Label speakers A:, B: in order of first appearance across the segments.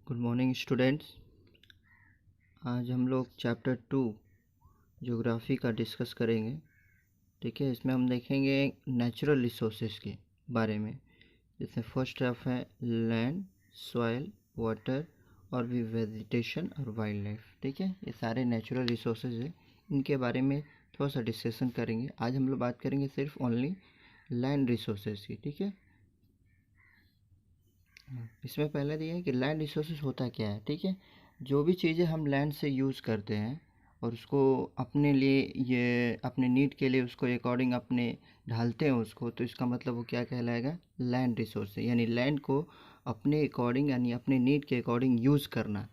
A: Good morning students. आज हम लोग चैप्टर 2 ज्योग्राफी का डिस्कस करेंगे। ठीक है, इसमें हम देखेंगे नेचुरल रिसोर्सेज के बारे में। जिसमें फर्स्ट टर्फ है लैंड, सॉइल, वाटर और भी वेजिटेशन और वाइल्ड लाइफ। ठीक है, ये सारे नेचुरल रिसोर्सेज है, इनके बारे में थोड़ा सा डिस्कशन करेंगे। आज हम लोग बात करेंगे सिर्फ ओनली लैंड रिसोर्सेज की। ठीक है, इसमें पहले दिया है कि लैंड रिसोर्सेज होता क्या है। ठीक है, जो भी चीज़ें हम लैंड से यूज़ करते हैं और उसको अपने लिए, ये अपने नीड के लिए उसको अकॉर्डिंग अपने ढालते हैं उसको, तो इसका मतलब वो क्या कहलाएगा, लैंड रिसोर्स। यानी लैंड को अपने अकॉर्डिंग यानी अपने नीड के अकॉर्डिंग यूज़ करना।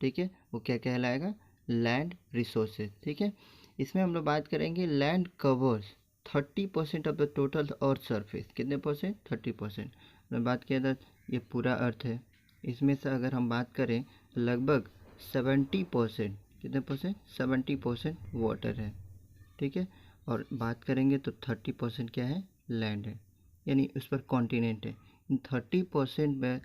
A: ठीक है, वो क्या कहलाएगा, लैंड रिसोर्सेज। ठीक है, इसमें हम लोग बात करेंगे land covers 30% of the total earth surface. कितने परसेंट, 30%। मैं बात किया था ये पूरा अर्थ है, इसमें से अगर हम बात करें लगभग 70%, कितने परसेंट, 70% वाटर है। ठीक है, और बात करेंगे तो 30% क्या है, लैंड है, यानी उस पर कॉन्टिनेंट है। इन 30% में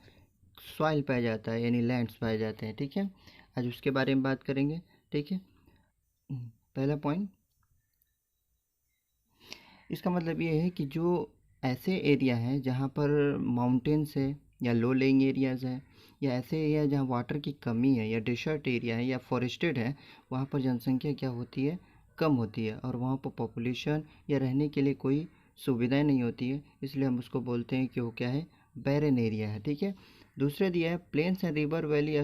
A: सॉइल पाया जाता है, यानी लैंड्स पाए जाते हैं। ठीक है, आज उसके बारे में बात करेंगे। ठीक है, पहला पॉइंट, इसका मतलब ये है कि जो ऐसे एरिया हैं जहाँ पर माउंटेन्स है या लो लेइंग एरियाज़ है, या ऐसे एरिया जहाँ वाटर की कमी है, या डेजर्ट एरिया है, या फॉरेस्टेड है, वहाँ पर जनसंख्या क्या होती है, कम होती है, और वहाँ पर पॉपुलेशन या रहने के लिए कोई सुविधाएं नहीं होती है, इसलिए हम उसको बोलते हैं कि वो क्या है, बैरन एरिया है। ठीक है, दूसरा दिया है plains and river valley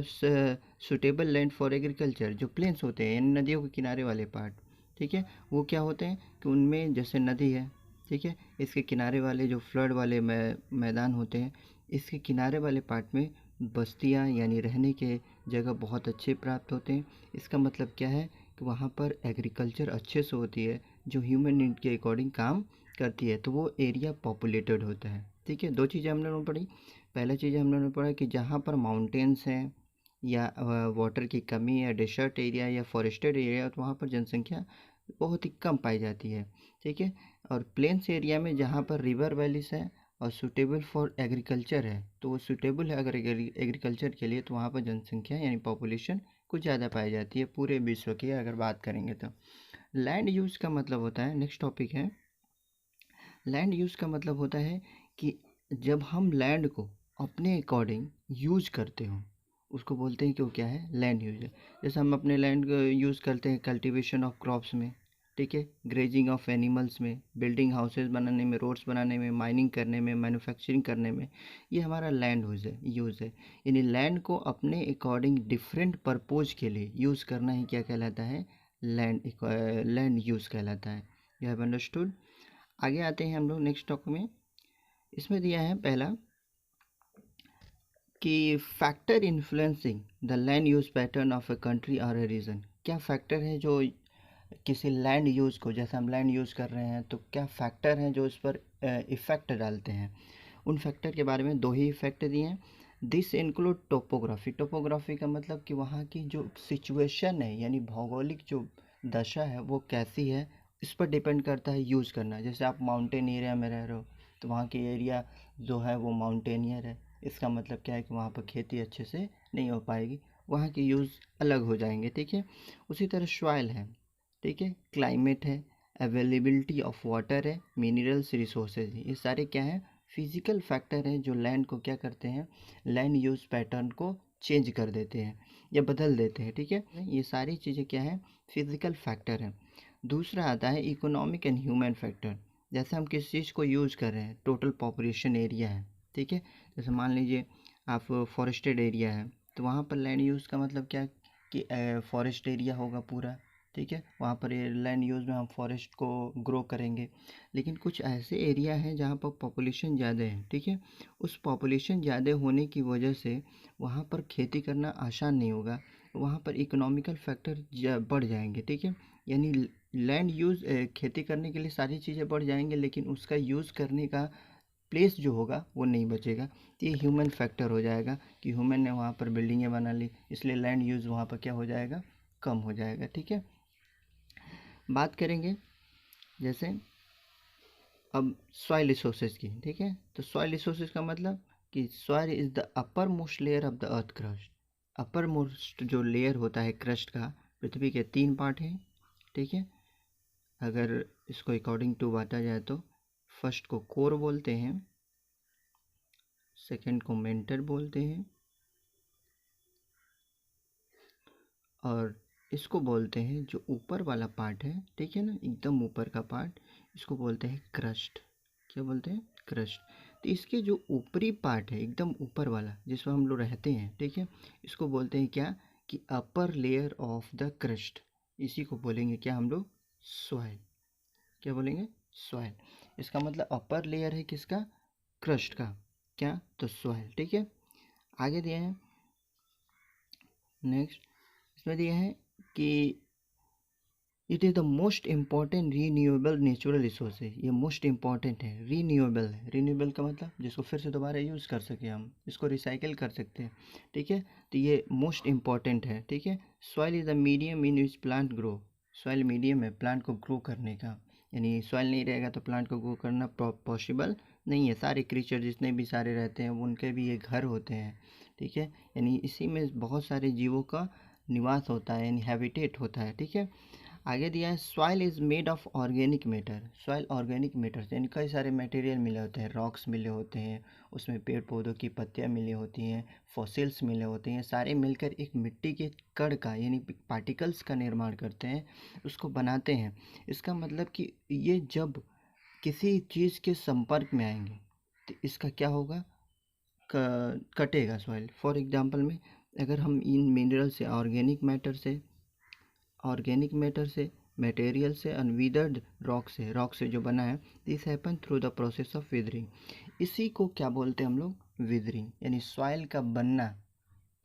A: suitable land for agriculture. जो प्लेन्स होते हैं यानी नदियों के किनारे वाले पार्ट, ठीक है, वो क्या होते हैं कि उनमें जैसे नदी है, ठीक है, इसके किनारे वाले जो फ्लड वाले मैदान होते हैं, इसके किनारे वाले पार्ट में बस्तियाँ यानी रहने के जगह बहुत अच्छे प्राप्त होते हैं। इसका मतलब क्या है कि वहाँ पर एग्रीकल्चर अच्छे से होती है, जो ह्यूमन नीड के अकॉर्डिंग काम करती है, तो वो एरिया पॉपुलेटेड होता है। ठीक है, दो चीज़ें हम लोगों ने पढ़ी। पहला चीज़ हम लोगों ने पढ़ा कि जहाँ पर माउंटेन्स हैं या वाटर की कमी या डेजर्ट एरिया या फॉरेस्टेड एरिया, तो वहाँ पर जनसंख्या बहुत ही कम पाई जाती है। ठीक है, और प्लेन्स एरिया में जहाँ पर रिवर वैलीज है और सूटेबल फॉर एग्रीकल्चर है, तो वो सूटेबल है अगर एग्रीकल्चर के लिए, तो वहाँ पर जनसंख्या यानी पॉपुलेशन कुछ ज़्यादा पाई जाती है पूरे विश्व की अगर बात करेंगे तो। लैंड यूज़ का मतलब होता है, नेक्स्ट टॉपिक है, लैंड यूज़ का मतलब होता है कि जब हम लैंड को अपने अकॉर्डिंग यूज करते हो, उसको बोलते हैं कि वो क्या है, लैंड यूज है। जैसे हम अपने लैंड को यूज़ करते हैं कल्टीवेशन ऑफ क्रॉप्स में, ठीक है, ग्रेजिंग ऑफ एनिमल्स में, बिल्डिंग हाउसेज बनाने में, रोड्स बनाने में, माइनिंग करने में, मैन्युफैक्चरिंग करने में, ये हमारा लैंड यूज़ है। यानी लैंड को अपने अकॉर्डिंग डिफरेंट पर्पोज के लिए यूज़ करना ही क्या कहलाता है, लैंड यूज़ कहलाता है। You have understood. आगे आते हैं हम लोग नेक्स्ट टॉपिक में। इसमें दिया है पहला कि factor influencing the land use pattern of a country और अ रीजन। क्या फैक्टर है जो किसी लैंड यूज़ को, जैसे हम लैंड यूज़ कर रहे हैं तो क्या फैक्टर हैं जो उस पर इफ़ेक्ट डालते हैं। उन फैक्टर के बारे में दो ही इफ़ेक्ट दिए हैं। This include topography. टोपोग्राफी का मतलब कि वहाँ की जो सिचुएशन है यानी भौगोलिक जो दशा है वो कैसी है, इस पर डिपेंड करता है यूज़ करना। जैसे आप माउंटेन एरिया में रह रहे हो तो वहाँ की एरिया जो है वो माउंटेनियर है, इसका मतलब क्या है कि वहाँ पर खेती अच्छे से नहीं हो पाएगी, वहाँ के यूज़ अलग हो जाएंगे। ठीक है, उसी तरह सॉइल है, ठीक है, क्लाइमेट है, अवेलेबिलिटी ऑफ वाटर है, मिनरल्स, रिसोर्सेज है, ये सारे क्या हैं, फिजिकल फैक्टर हैं जो लैंड को क्या करते हैं, लैंड यूज़ पैटर्न को चेंज कर देते हैं या बदल देते हैं। ठीक है, ये सारी चीज़ें क्या हैं, फिजिकल फैक्टर हैं। दूसरा आता है इकोनॉमिक एंड ह्यूमन फैक्टर। जैसे हम किस चीज़ को यूज़ कर रहे हैं, टोटल पॉपुलेशन एरिया है, ठीक है, जैसे मान लीजिए आप फॉरेस्टेड एरिया है, तो वहाँ पर लैंड यूज़ का मतलब क्या कि फॉरेस्ट एरिया होगा पूरा, ठीक है, वहाँ पर ये लैंड यूज़ में हम फॉरेस्ट को ग्रो करेंगे। लेकिन कुछ ऐसे एरिया हैं जहाँ पर पॉपुलेशन ज़्यादा है, ठीक है, उस पॉपुलेशन ज़्यादा होने की वजह से वहाँ पर खेती करना आसान नहीं होगा, वहाँ पर इकोनॉमिकल फैक्टर बढ़ जाएंगे। ठीक है, यानी लैंड यूज़ खेती करने के लिए सारी चीज़ें बढ़ जाएंगे, लेकिन उसका यूज़ करने का प्लेस जो होगा वो नहीं बचेगा। तो ये ह्यूमन फैक्टर हो जाएगा कि ह्यूमन ने वहाँ पर बिल्डिंगें बना ली, इसलिए लैंड यूज़ वहाँ पर क्या हो जाएगा, कम हो जाएगा। ठीक है, बात करेंगे जैसे अब सॉइल रिसोर्सेज की। ठीक है, तो सॉइल रिसोर्सेज का मतलब कि soil is the upper most layer of the earth crust. Upper most जो लेयर होता है क्रस्ट का, पृथ्वी के 3 पार्ट हैं, ठीक है। अगर इसको अकॉर्डिंग टू बांटा जाए तो फर्स्ट को कोर बोलते हैं, सेकंड को मेंटर बोलते हैं, और इसको बोलते हैं जो ऊपर वाला पार्ट है, ठीक है ना, एकदम ऊपर का पार्ट, इसको बोलते हैं क्रस्ट। क्या बोलते हैं? क्रस्ट। तो इसके जो ऊपरी पार्ट है एकदम ऊपर वाला जिसमें हम लोग रहते हैं, ठीक है, इसको बोलते हैं क्या कि upper layer of the crust. इसी को बोलेंगे क्या हम लोग? सॉइल। क्या बोलेंगे? सॉइल। इसका मतलब अपर लेयर है किसका? क्रस्ट का। क्या? तो सॉइल, ठीक है। आगे दिए हैं नेक्स्ट, इसमें दिया है कि it is the most important renewable natural resource है। ये मोस्ट इम्पॉर्टेंट है, रीन्यूएबल है। रीन्यूएबल का मतलब जिसको फिर से दोबारा यूज़ कर सके, हम इसको रिसाइकिल कर सकते हैं, ठीक है। तो ये मोस्ट इम्पॉर्टेंट है, ठीक है। Soil is the medium in which plant grow. Soil medium है प्लांट को ग्रो करने का, यानी सॉइल नहीं रहेगा तो प्लांट को ग्रो करना पॉसिबल नहीं है। सारे क्रीचर जितने भी सारे रहते हैं उनके भी ये घर होते हैं, ठीक है। यानी इसी में बहुत सारे जीवों का निवास होता है, यानी हैबिटेट होता है, ठीक है। आगे दिया है soil is made of organic matter. Soil organic matter से यानी कई सारे मटेरियल मिले होते हैं, रॉक्स मिले होते हैं, उसमें पेड़ पौधों की पत्तियां मिली होती हैं, फॉसिल्स मिले होते हैं, सारे मिलकर एक मिट्टी के कण का यानी पार्टिकल्स का निर्माण करते हैं, उसको बनाते हैं। इसका मतलब कि ये जब किसी चीज़ के संपर्क में आएंगे तो इसका क्या होगा? कटेगा सॉइल। फॉर एग्जांपल में अगर हम इन मिनरल से, ऑर्गेनिक मैटर से, मटेरियल से, अनवीदर्ड रॉक से जो बना है, this happen through the process of withering. इसी को क्या बोलते हैं हम लोग? विदरिंग, यानी सॉइल का बनना,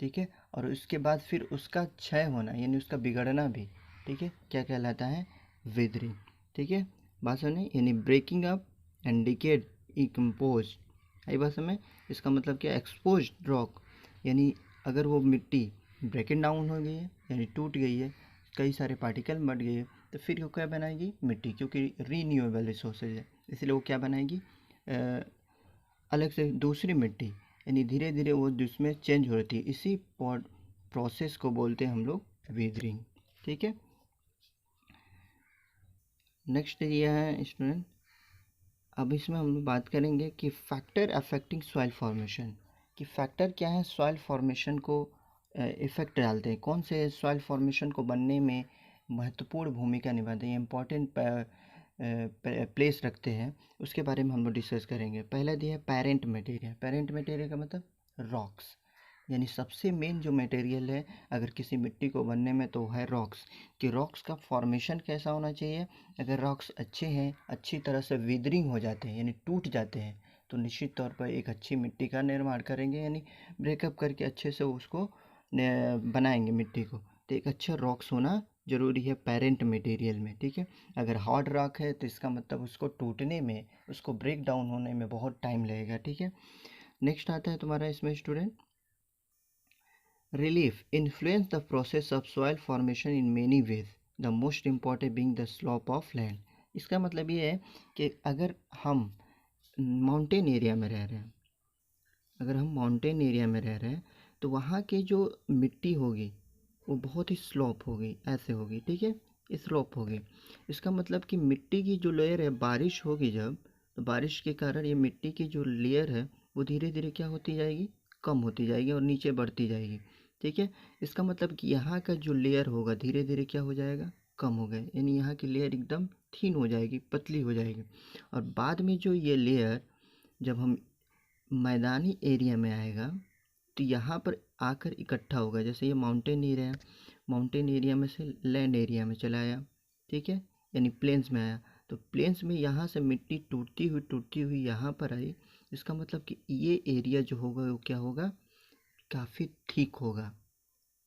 A: ठीक है, और उसके बाद फिर उसका क्षय होना यानी उसका बिगड़ना भी, ठीक है, क्या कहलाता है? विदरिंग, ठीक है। बात सुनिए, यानी ब्रेकिंग अप एंड डिकेड इकम्पोज। आई बात समझ? इसका मतलब क्या? एक्सपोज रॉक, यानी अगर वो मिट्टी ब्रेकिंग डाउन हो गई है यानी टूट गई है, कई सारे पार्टिकल मट गए हैं, तो फिर वो क्या बनाएगी? मिट्टी, क्योंकि रीन्यूएबल रिसोर्सेज है इसलिए वो क्या बनाएगी? अलग से दूसरी मिट्टी, यानी धीरे धीरे वो जिसमें चेंज हो रही है। इसी प्रोसेस को बोलते हैं हम लोग वेदरिंग, ठीक है। नेक्स्ट दिया है स्टूडेंट, अब इसमें हम लोग बात करेंगे कि फैक्टर अफेक्टिंग सॉइल फॉर्मेशन, कि फैक्टर क्या है सॉइल फॉर्मेशन को इफ़ेक्ट डालते हैं, कौन से सॉइल फॉर्मेशन को बनने में महत्वपूर्ण भूमिका निभाते हैं, इम्पॉर्टेंट प्लेस रखते हैं, उसके बारे में हम लोग डिस्कस करेंगे। पहला दिया है पेरेंट मटेरियल। पेरेंट मटेरियल का मतलब रॉक्स, यानी सबसे मेन जो मटेरियल है अगर किसी मिट्टी को बनने में तो है रॉक्स। कि रॉक्स का फॉर्मेशन कैसा होना चाहिए? अगर रॉक्स अच्छे हैं, अच्छी तरह से विदरिंग हो जाते हैं यानी टूट जाते हैं, तो निश्चित तौर पर एक अच्छी मिट्टी का निर्माण करेंगे, यानी ब्रेकअप करके अच्छे से उसको बनाएंगे मिट्टी को। तो एक अच्छा रॉक्स होना ज़रूरी है पेरेंट मटेरियल में, ठीक है। अगर हार्ड रॉक है तो इसका मतलब उसको टूटने में, उसको ब्रेक डाउन होने में बहुत टाइम लगेगा, ठीक है। नेक्स्ट आता है तुम्हारा इसमें student, relief influence the process of soil formation in many ways, the most important being the slope of land। इसका मतलब ये है कि अगर हम माउंटेन एरिया में रह रहे हैं, तो वहाँ की जो मिट्टी होगी वो बहुत ही स्लोप होगी, ऐसे होगी, ठीक है, स्लोप होगी। इसका मतलब कि मिट्टी की जो लेयर है, बारिश होगी जब, तो बारिश के कारण ये मिट्टी की जो लेयर है वो धीरे धीरे क्या होती जाएगी? कम होती जाएगी और नीचे बढ़ती जाएगी, ठीक है। इसका मतलब कि यहाँ का जो लेयर होगा धीरे धीरे क्या हो जाएगा? कम हो गया, यानी यहाँ की लेयर एकदम थीन हो जाएगी, पतली हो जाएगी। और बाद में जो ये लेयर जब हम मैदानी एरिया में आएगा तो यहाँ पर आकर इकट्ठा होगा। जैसे ये माउंटेन एरिया है, माउंटेन एरिया में से लैंड एरिया में चला आया, ठीक है, यानी प्लेन्स में आया, तो प्लेन्स में यहाँ से मिट्टी टूटती हुई यहाँ पर आई। इसका मतलब कि ये एरिया जो होगा वो क्या होगा? काफ़ी ठीक होगा,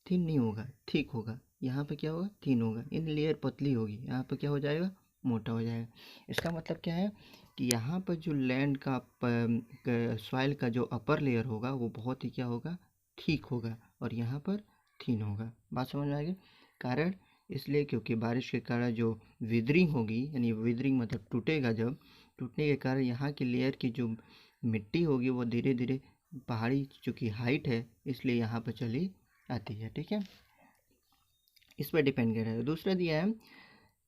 A: थिन नहीं होगा, ठीक होगा। यहाँ पे क्या होगा? थिन होगा, इन लेयर पतली होगी, यहाँ पे क्या हो जाएगा? मोटा हो जाएगा। इसका मतलब क्या है कि यहाँ पर जो लैंड का सॉइल का जो अपर लेयर होगा वो बहुत ही क्या होगा? ठीक होगा, और यहाँ पर थिन होगा। बात समझ में आ गई? कारण इसलिए क्योंकि बारिश के कारण जो विदरिंग होगी, यानी विदरिंग मतलब टूटेगा, जब टूटने के कारण यहाँ की लेयर की जो मिट्टी होगी वो धीरे धीरे, पहाड़ी चूँकि हाइट है इसलिए यहाँ पर चली आती है। ठीक है, इस पर डिपेंड कर रहा है। दूसरा दिया है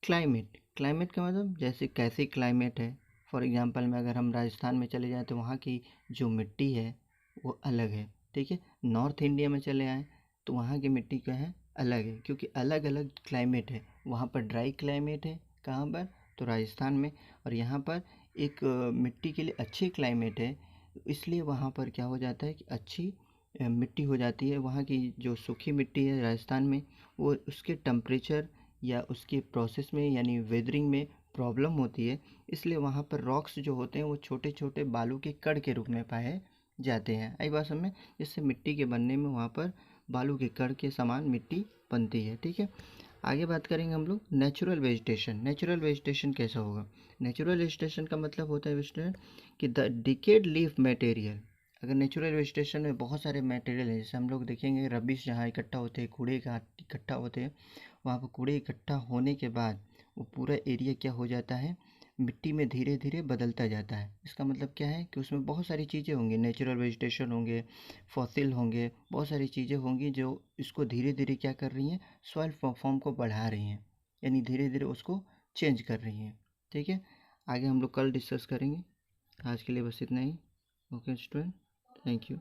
A: क्लाइमेट। क्लाइमेट का मतलब जैसे कैसी क्लाइमेट है, फॉर एग्जांपल में अगर हम राजस्थान में चले जाएं तो वहाँ की जो मिट्टी है वो अलग है। ठीक है, नॉर्थ इंडिया में चले आएँ तो वहाँ की मिट्टी क्या है, अलग है, क्योंकि अलग अलग क्लाइमेट है। वहाँ पर ड्राई क्लाइमेट है, कहाँ पर, तो राजस्थान में। और यहाँ पर एक मिट्टी के लिए अच्छी क्लाइमेट है, इसलिए वहाँ पर क्या हो जाता है कि अच्छी मिट्टी हो जाती है। वहाँ की जो सूखी मिट्टी है राजस्थान में, वो उसके टेम्परेचर या उसके प्रोसेस में यानी वेदरिंग में प्रॉब्लम होती है, इसलिए वहाँ पर रॉक्स जो होते हैं वो छोटे छोटे बालू के कण के रूप में पाए जाते हैं। आई बात समझ में, जिससे मिट्टी के बनने में वहाँ पर बालू के कण के समान मिट्टी बनती है। ठीक है, आगे बात करेंगे हम लोग नेचुरल वेजिटेशन। नेचुरल वेजिटेशन कैसा होगा, नेचुरल वेजिटेशन का मतलब होता है वेजिटेशन कि द डिकेड लीफ मटेरियल। अगर नेचुरल वेजिटेशन में बहुत सारे मटेरियल हैं, जैसे हम लोग देखेंगे रबिश जहाँ इकट्ठा होते हैं, कूड़े का इकट्ठा होते हैं, वहाँ पर कूड़े इकट्ठा होने के बाद वो पूरा एरिया क्या हो जाता है, मिट्टी में धीरे धीरे बदलता जाता है। इसका मतलब क्या है कि उसमें बहुत सारी चीज़ें होंगी, नेचुरल वेजिटेशन होंगे, फॉसिल होंगे, बहुत सारी चीज़ें होंगी जो इसको धीरे धीरे क्या कर रही हैं, सॉइल फॉर्म को बढ़ा रही हैं, यानी धीरे धीरे उसको चेंज कर रही हैं। ठीक है, आगे हम लोग कल डिस्कस करेंगे। आज के लिए बस इतना ही। Okay student, thank you.